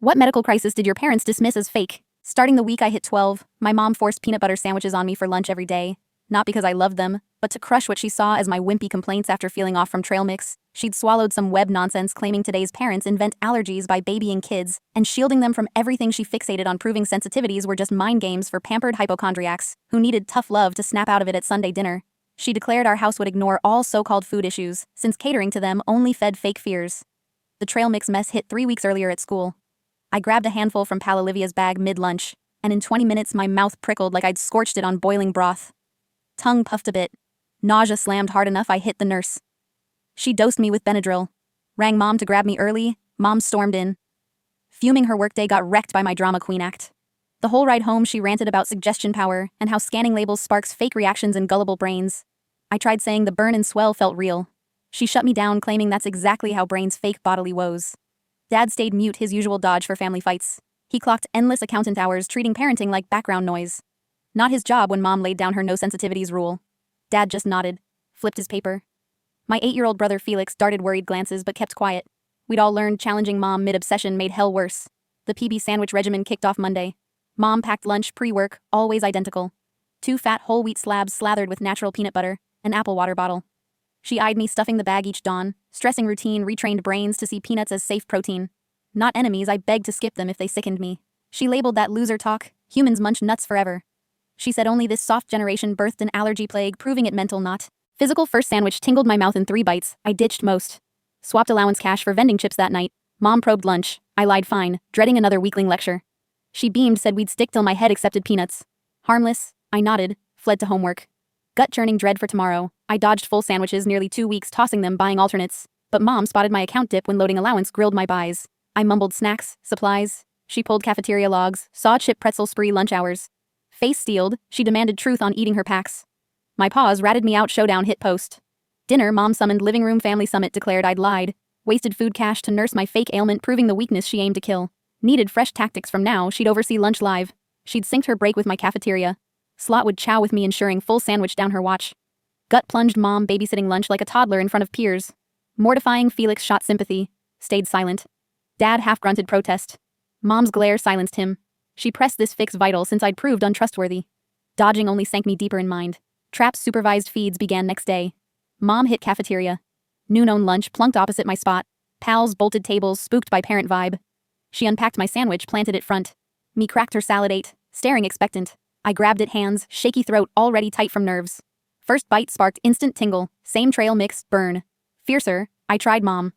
What medical crisis did your parents dismiss as fake? Starting the week I hit 12, my mom forced peanut butter sandwiches on me for lunch every day. Not because I loved them, but to crush what she saw as my wimpy complaints after feeling off from trail mix. She'd swallowed some web nonsense claiming today's parents invent allergies by babying kids and shielding them from everything. She fixated on proving sensitivities were just mind games for pampered hypochondriacs who needed tough love to snap out of it at Sunday dinner. She declared our house would ignore all so-called food issues, since catering to them only fed fake fears. The trail mix mess hit 3 weeks earlier at school. I grabbed a handful from Pal Olivia's bag mid-lunch, and in 20 minutes my mouth prickled like I'd scorched it on boiling broth. Tongue puffed a bit. Nausea slammed hard enough I hit the nurse. She dosed me with Benadryl. Rang Mom to grab me early. Mom stormed in. Fuming, her workday got wrecked by my drama queen act. The whole ride home she ranted about suggestion power and how scanning labels sparks fake reactions in gullible brains. I tried saying the burn and swell felt real. She shut me down, claiming that's exactly how brains fake bodily woes. Dad stayed mute, his usual dodge for family fights. He clocked endless accountant hours, treating parenting like background noise. Not his job when Mom laid down her no sensitivities rule. Dad just nodded, flipped his paper. My 8-year-old brother Felix darted worried glances but kept quiet. We'd all learned challenging Mom mid-obsession made hell worse. The PB sandwich regimen kicked off Monday. Mom packed lunch pre-work, always identical. 2 fat whole wheat slabs slathered with natural peanut butter, an apple water bottle. She eyed me stuffing the bag each dawn, stressing routine retrained brains to see peanuts as safe protein. Not enemies, I begged to skip them if they sickened me. She labeled that loser talk, humans munch nuts forever. She said only this soft generation birthed an allergy plague, proving it mental not physical. First sandwich tingled my mouth in 3 bites, I ditched most. Swapped allowance cash for vending chips that night. Mom probed lunch, I lied fine, dreading another weakling lecture. She beamed, said we'd stick till my head accepted peanuts. Harmless, I nodded, fled to homework. Gut-churning dread for tomorrow. I dodged full sandwiches nearly 2 weeks, tossing them, buying alternates. But Mom spotted my account dip when loading allowance, grilled my buys. I mumbled snacks, supplies. She pulled cafeteria logs, saw chip pretzel spree lunch hours. Face steeled, she demanded truth on eating her packs. My paws ratted me out, showdown hit post. Dinner, Mom summoned living room family summit, declared I'd lied. Wasted food cash to nurse my fake ailment, proving the weakness she aimed to kill. Needed fresh tactics from now, she'd oversee lunch live. She'd synced her break with my cafeteria. Slot would chow with me, ensuring full sandwich down her watch. Gut plunged Mom babysitting lunch like a toddler in front of peers. Mortifying, Felix shot sympathy. Stayed silent. Dad half-grunted protest. Mom's glare silenced him. She pressed this fix vital since I'd proved untrustworthy. Dodging only sank me deeper in mind. Trap's supervised feeds began next day. Mom hit cafeteria. Noon-own lunch plunked opposite my spot. Pals bolted tables, spooked by parent vibe. She unpacked my sandwich, planted it front. Me cracked her salad, ate, staring expectant. I grabbed it, hands, shaky throat already tight from nerves. First bite sparked instant tingle, same trail mix, burn. Fiercer, I tried Mom.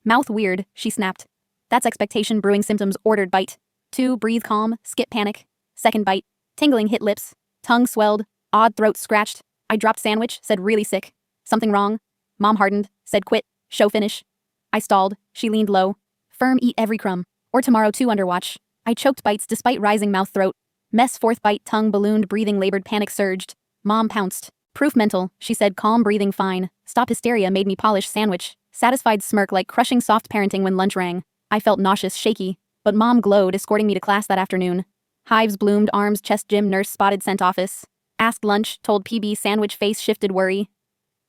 Mouth weird, she snapped. That's expectation brewing symptoms, ordered bite. 2, breathe calm, skip panic. Second bite, tingling hit lips. Tongue swelled, odd throat scratched. I dropped sandwich, said really sick. Something wrong? Mom hardened, said quit, show finish. I stalled, she leaned low. Firm, eat every crumb. Or tomorrow too, under watch. I choked bites despite rising mouth throat. Mess, fourth bite, tongue ballooned, breathing labored, panic surged. Mom pounced. Proof mental, she said, calm, breathing fine. Stop hysteria, made me polish sandwich. Satisfied smirk like crushing soft parenting when lunch rang. I felt nauseous, shaky. But Mom glowed, escorting me to class that afternoon. Hives bloomed, arms, chest, gym, nurse spotted, sent office. Asked lunch, told PB, sandwich, face shifted, worry.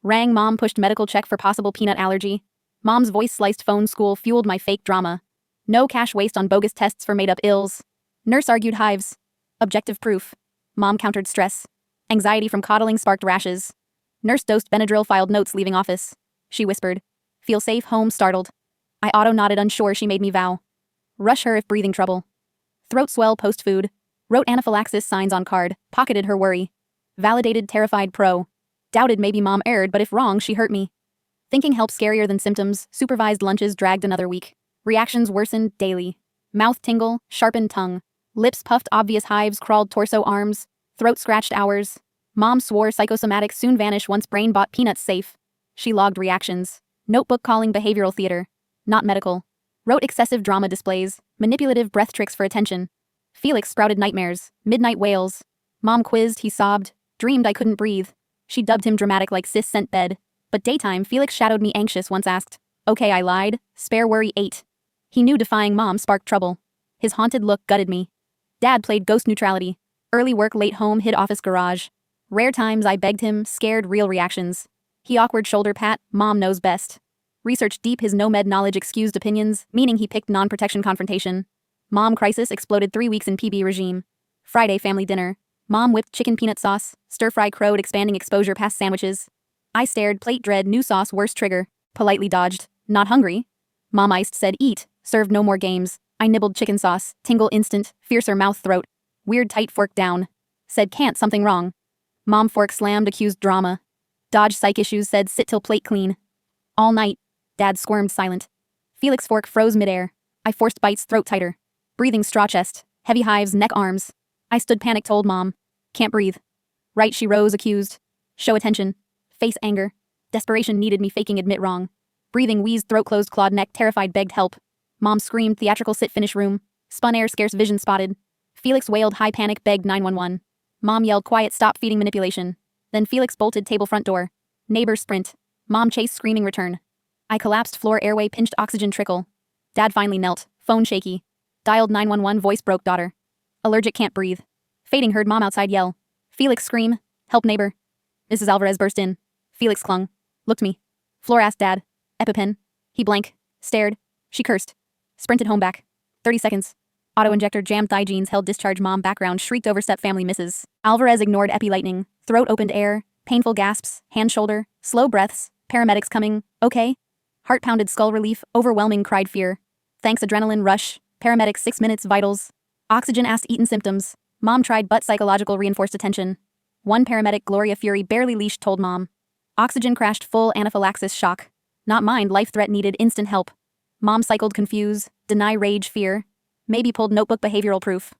Rang Mom, pushed medical check for possible peanut allergy. Mom's voice sliced phone, school fueled my fake drama. No cash waste on bogus tests for made-up ills. Nurse argued hives. Objective proof. Mom countered stress. Anxiety from coddling sparked rashes. Nurse dosed Benadryl, filed notes leaving office. She whispered. Feel safe, home, startled. I auto-nodded, unsure, she made me vow. Rush her if breathing trouble. Throat swell post-food. Wrote anaphylaxis signs on card, pocketed her worry. Validated, terrified, pro. Doubted maybe Mom erred, but if wrong, she hurt me. Thinking helped scarier than symptoms, supervised lunches dragged another week. Reactions worsened daily. Mouth tingle, sharpened tongue. Lips puffed, obvious hives crawled torso, arms. Throat scratched hours. Mom swore psychosomatic soon vanish once brain bought peanuts safe. She logged reactions. Notebook calling behavioral theater. Not medical. Wrote excessive drama displays, manipulative breath tricks for attention. Felix sprouted nightmares, midnight wails. Mom quizzed, he sobbed, dreamed I couldn't breathe. She dubbed him dramatic like sis sent bed. But daytime, Felix shadowed me anxious, once asked. Okay, I lied, spare worry 8. He knew defying Mom sparked trouble. His haunted look gutted me. Dad played ghost neutrality. Early work, late home, hid office garage. Rare times I begged him, scared, real reactions. He awkward shoulder pat, Mom knows best. Research deep, his no-med knowledge excused opinions, meaning he picked non-protection confrontation. Mom crisis exploded 3 weeks in PB regime. Friday family dinner. Mom whipped chicken peanut sauce, stir-fry crowed expanding exposure past sandwiches. I stared, plate dread, new sauce, worst trigger. Politely dodged. Not hungry? Mom iced, said eat, served no more games. I nibbled chicken sauce, tingle instant, fiercer mouth throat. Weird tight fork down. Said can't, something wrong. Mom fork slammed, accused drama. Dodge psych issues, said sit till plate clean. All night. Dad squirmed silent. Felix fork froze midair. I forced bites, throat tighter. Breathing straw chest, heavy hives, neck arms. I stood panic, told Mom. Can't breathe. Right, she rose, accused. Show attention. Face anger. Desperation needed me, faking admit wrong. Breathing wheezed, throat closed, clawed neck, terrified begged help. Mom screamed, theatrical sit finish room. Spun air, scarce vision spotted. Felix wailed, high panic, begged 911. Mom yelled quiet, stop feeding manipulation. Then Felix bolted table front door. Neighbor sprint. Mom chased screaming return. I collapsed, floor airway pinched, oxygen trickle. Dad finally knelt, phone shaky. Dialed 911, voice broke, daughter. Allergic, can't breathe. Fading, heard Mom outside yell. Felix scream, help neighbor. Mrs. Alvarez burst in. Felix clung. Looked me. Floor asked Dad. EpiPen. He blank. Stared. She cursed. Sprinted home back. 30 seconds. Auto-injector jammed, thigh jeans held discharge. Mom background shrieked, overstep family Mrs. Alvarez ignored epi lightning. Throat opened air. Painful gasps. Hand shoulder. Slow breaths. Paramedics coming. Okay. Heart pounded, skull relief. Overwhelming, cried fear. Thanks, adrenaline rush. Paramedics 6 minutes, vitals. Oxygen asked, eaten symptoms. Mom tried but psychological reinforced attention. One paramedic, Gloria Fury, barely leashed, told Mom. Oxygen crashed, full anaphylaxis shock. Not mind, life threat needed, instant help. Mom cycled, confuse, deny, rage, fear. Maybe pulled notebook, behavioral proof.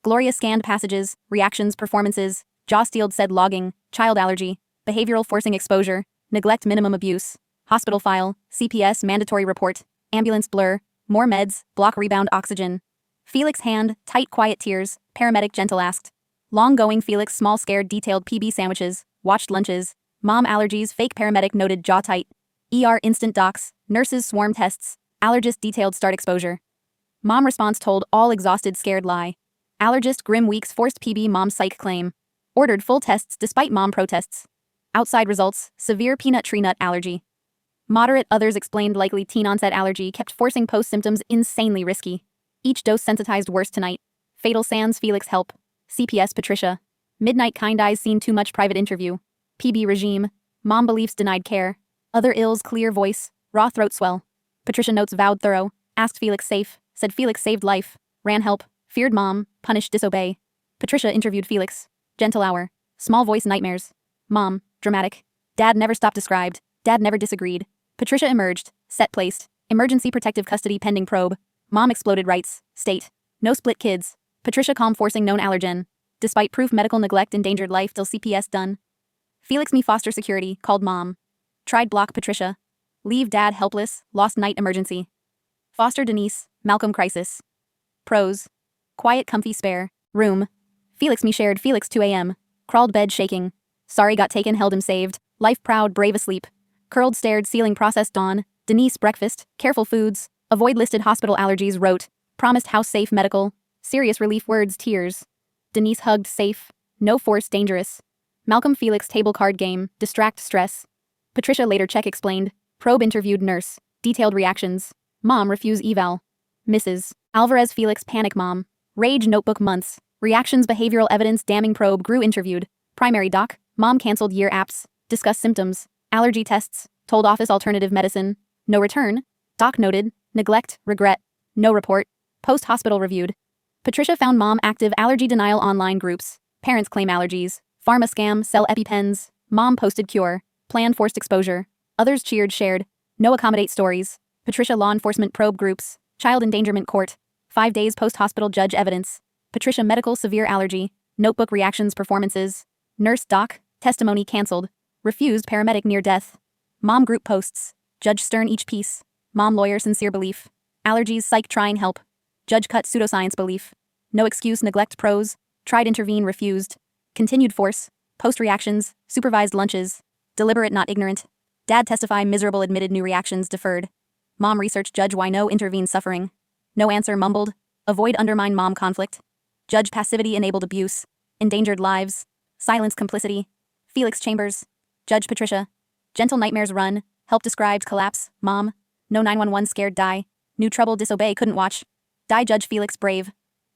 Gloria scanned passages, reactions, performances. Jaw steeled, said logging, child allergy, behavioral forcing exposure, neglect, minimum abuse. Hospital file, CPS, mandatory report, ambulance blur, more meds, block, rebound, oxygen. Felix hand, tight, quiet tears, paramedic gentle asked. Long going, Felix small scared, detailed PB sandwiches, watched lunches. Mom allergies, fake paramedic noted, jaw tight. ER instant docs, nurses swarm tests, allergist detailed start exposure. Mom response told all exhausted, scared lie. Allergist grim weeks, forced PB, mom psych claim. Ordered full tests despite mom protests. Outside results, severe peanut tree nut allergy. Moderate, others explained likely teen onset allergy, kept forcing post symptoms, insanely risky. Each dose sensitized worse tonight. Fatal sans, Felix help. CPS, Patricia. Midnight, kind eyes seen too much, private interview. PB regime. Mom beliefs denied care. Other ills, clear voice. Raw throat swell. Patricia notes vowed thorough. Asked Felix safe. Said Felix saved life. Ran help. Feared mom. Punished disobey. Patricia interviewed Felix. Gentle hour. Small voice nightmares. Mom. Dramatic. Dad never stopped described. Dad never disagreed. Patricia emerged. Set placed. Emergency protective custody pending probe. Mom exploded rights. State. No split kids. Patricia calm forcing known allergen. Despite proof medical neglect endangered life till CPS done. Felix me foster security, called mom. Tried block Patricia. Leave dad helpless, lost night emergency. Foster Denise, Malcolm crisis. Pros. Quiet comfy spare, room. Felix me shared Felix 2 a.m. Crawled bed shaking. Sorry got taken held him saved. Life proud brave asleep. Curled stared ceiling processed dawn. Denise breakfast, careful foods. Avoid listed hospital allergies wrote. Promised house safe medical. Serious relief words tears. Denise hugged safe. No force dangerous. Malcolm Felix table card game, distract stress. Patricia later check explained. Probe interviewed nurse. Detailed reactions. Mom refuse eval. Mrs. Alvarez Felix panic mom. Rage notebook months. Reactions behavioral evidence damning probe grew interviewed. Primary doc. Mom canceled year apps. Discuss symptoms. Allergy tests. Told office alternative medicine. No return. Doc noted. Neglect. Regret. No report. Post-hospital reviewed. Patricia found mom active allergy denial online groups. Parents claim allergies. Pharma scam, sell EpiPens. Mom posted cure. Planned forced exposure. Others cheered shared. No accommodate stories. Patricia law enforcement probe groups. Child endangerment court. 5 days post-hospital judge evidence. Patricia medical severe allergy. Notebook reactions performances. Nurse doc. Testimony cancelled. Refused paramedic near death. Mom group posts. Judge stern each piece. Mom lawyer sincere belief. Allergies psych trying help. Judge cut pseudoscience belief. No excuse neglect pros. Tried intervene refused. Continued force. Post reactions. Supervised lunches. Deliberate not ignorant. Dad testify miserable admitted new reactions deferred. Mom research judge why no intervene suffering. No answer mumbled. Avoid undermine mom conflict. Judge passivity enabled abuse. Endangered lives. Silence complicity. Felix Chambers. Judge Patricia. Gentle nightmares run. Help described collapse. Mom. No 911 scared die. New trouble disobey couldn't watch. Die judge Felix brave.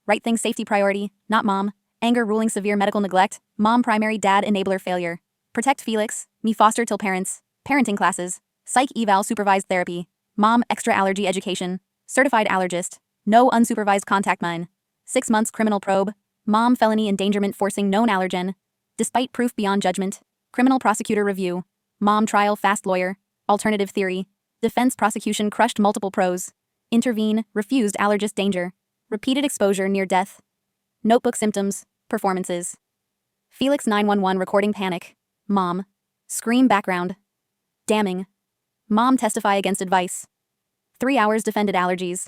Right thing safety priority, not mom. Anger ruling severe medical neglect, mom primary dad enabler failure. Protect Felix, me foster till parents. Parenting classes. Psych eval supervised therapy. Mom extra allergy education. Certified allergist. No unsupervised contact mine. 6 months criminal probe. Mom felony endangerment forcing known allergen. Despite proof beyond judgment. Criminal prosecutor review. Mom trial fast lawyer. Alternative theory. Defense prosecution crushed multiple pros. Intervene, refused allergist danger. Repeated exposure near death. Notebook symptoms, performances. Felix 911 recording panic. Mom. Scream background. Damning. Mom testify against advice. 3 hours defended allergies.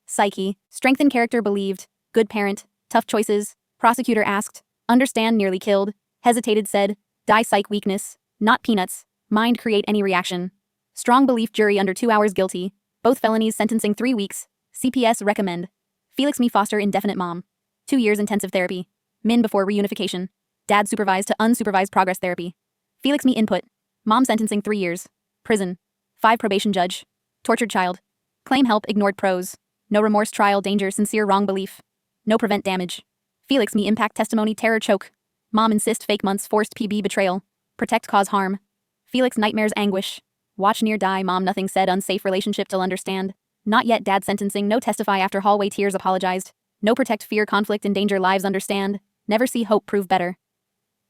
Psyche, strengthen character believed, good parent, tough choices, prosecutor asked, understand nearly killed, hesitated said, die psych weakness, not peanuts, mind create any reaction. Strong belief jury under 2 hours guilty, both felonies sentencing 3 weeks, CPS recommend. Felix me foster indefinite mom. 2 years intensive therapy. Min before reunification. Dad supervised to unsupervised progress therapy. Felix me input. Mom sentencing 3 years. Prison. 5 probation judge. Tortured child. Claim help ignored pros. No remorse trial danger sincere wrong belief. No prevent damage. Felix me impact testimony terror choke. Mom insist fake months forced PB betrayal. Protect cause harm. Felix nightmares anguish. Watch near die mom nothing said unsafe relationship till understand. Not yet dad sentencing no testify after hallway tears apologized. No protect fear conflict endanger lives understand. Never see hope prove better.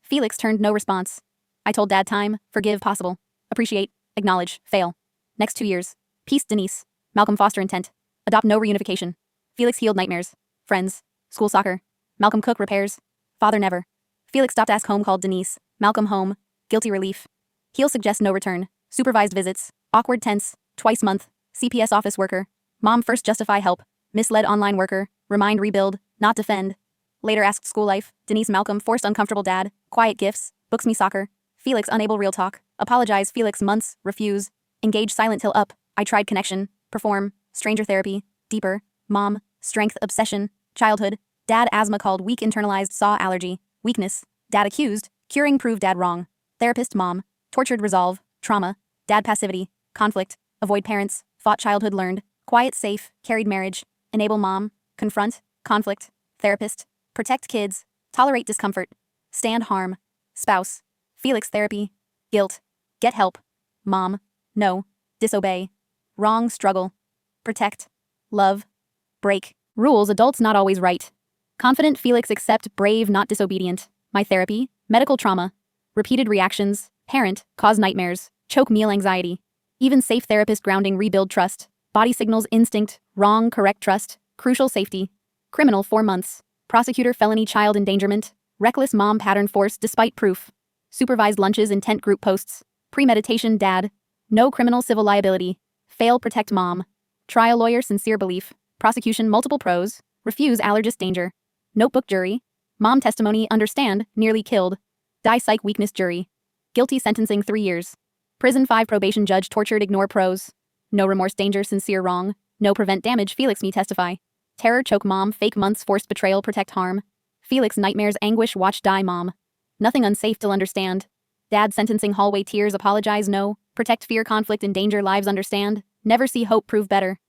Felix turned no response. I told dad time, forgive possible. Appreciate, acknowledge, fail. Next 2 years. Peace Denise. Malcolm foster intent. Adopt no reunification. Felix healed nightmares. Friends. School soccer. Malcolm cook repairs. Father never. Felix stopped ask home called Denise. Malcolm home. Guilty relief. Heal suggest no return. Supervised visits. Awkward tense. Twice month. CPS office worker. Mom first justify help. Misled online worker. Remind rebuild. Not defend. Later asked school life. Denise Malcolm forced uncomfortable dad. Quiet gifts. Books me soccer. Felix unable real talk. Apologize Felix months. Refuse. Engage silent till up. I tried connection. Perform. Stranger therapy. Deeper. Mom. Strength obsession. Childhood. Dad asthma called weak internalized saw allergy. Weakness. Dad accused. Curing proved dad wrong. Therapist mom. Tortured resolve. Trauma. Dad passivity. Conflict. Avoid parents. Fought childhood learned. Quiet safe. Carried marriage. Enable mom. Confront. Conflict. Therapist. Protect kids. Tolerate discomfort. Stand harm. Spouse. Felix therapy. Guilt. Get help. Mom. No. Disobey. Wrong struggle. Protect. Love. Break. Rules adults not always right. Confident Felix accept brave not disobedient. My therapy. Medical trauma. Repeated reactions. Parent. Cause nightmares. Choke meal anxiety. Even safe therapist grounding rebuild trust. Body signals instinct. Wrong correct trust. Crucial safety. Criminal 4 months. Prosecutor felony child endangerment. Reckless mom pattern force despite proof. Supervised lunches intent group posts. Premeditation dad. No criminal civil liability. Fail protect mom. Trial lawyer sincere belief. Prosecution multiple pros. Refuse allergist danger. Notebook jury. Mom testimony understand nearly killed. Die psych weakness jury. Guilty sentencing 3 years. Prison 5 probation judge tortured ignore pros. No remorse danger sincere wrong. No prevent damage Felix me testify. Terror choke mom fake months forced betrayal protect harm. Felix nightmares anguish watch die mom. Nothing unsafe till understand. Dad sentencing hallway tears apologize no. Protect fear conflict endanger lives understand. Never see hope prove better.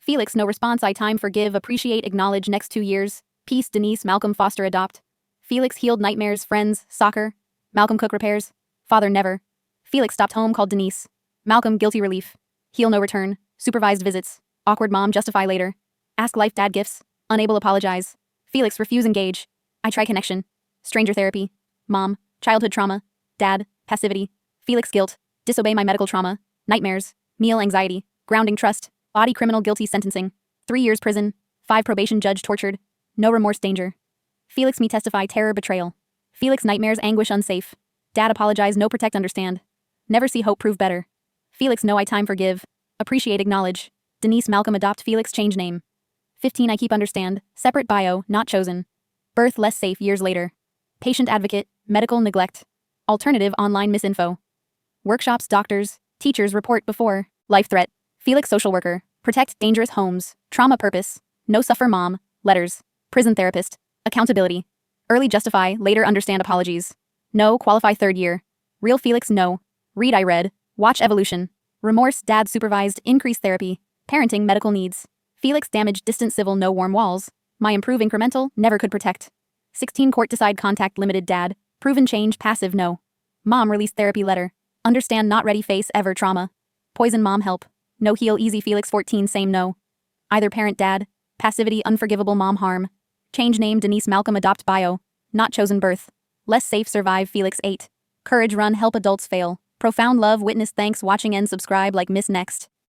Felix no response I time forgive appreciate acknowledge next 2 years. Peace Denise Malcolm foster adopt. Felix healed nightmares friends soccer. Malcolm cook repairs. Father never. Felix stopped home called Denise. Malcolm guilty relief. Heal no return. Supervised visits. Awkward mom justify later. Ask life dad gifts. Unable apologize. Felix refuse engage. I try connection. Stranger therapy. Mom. Childhood trauma. Dad. Passivity. Felix guilt. Disobey my medical trauma. Nightmares. Meal anxiety. Grounding trust. Body criminal guilty sentencing. 3 years prison. 5 probation judge tortured. No remorse danger. Felix me testify terror betrayal. Felix nightmares anguish unsafe. Dad apologize no protect understand. Never see hope prove better. Felix no I time forgive. Appreciate acknowledge. Denise Malcolm adopt Felix change name. 15 I keep understand. Separate bio not chosen. Birth less safe years later. Patient advocate. Medical neglect. Alternative online misinfo. Workshops doctors. Teachers report before. Life threat. Felix social worker. Protect dangerous homes. Trauma purpose. No suffer mom. Letters. Prison therapist. Accountability. Early justify later understand apologies. No qualify 3rd year. Real Felix no. Read I read. Watch evolution. Remorse dad supervised increased therapy. Parenting medical needs. Felix damaged distant civil no warm walls. My improve incremental never could protect. 16 court decide contact limited dad. Proven change passive no. Mom released therapy letter. Understand not ready face ever trauma. Poison mom help. No heal easy Felix 14 same no. Either parent dad. Passivity unforgivable mom harm. Change name Denise Malcolm adopt bio. Not chosen birth. Less safe survive Felix 8. Courage run help adults fail. Profound love witness thanks watching and subscribe like miss next.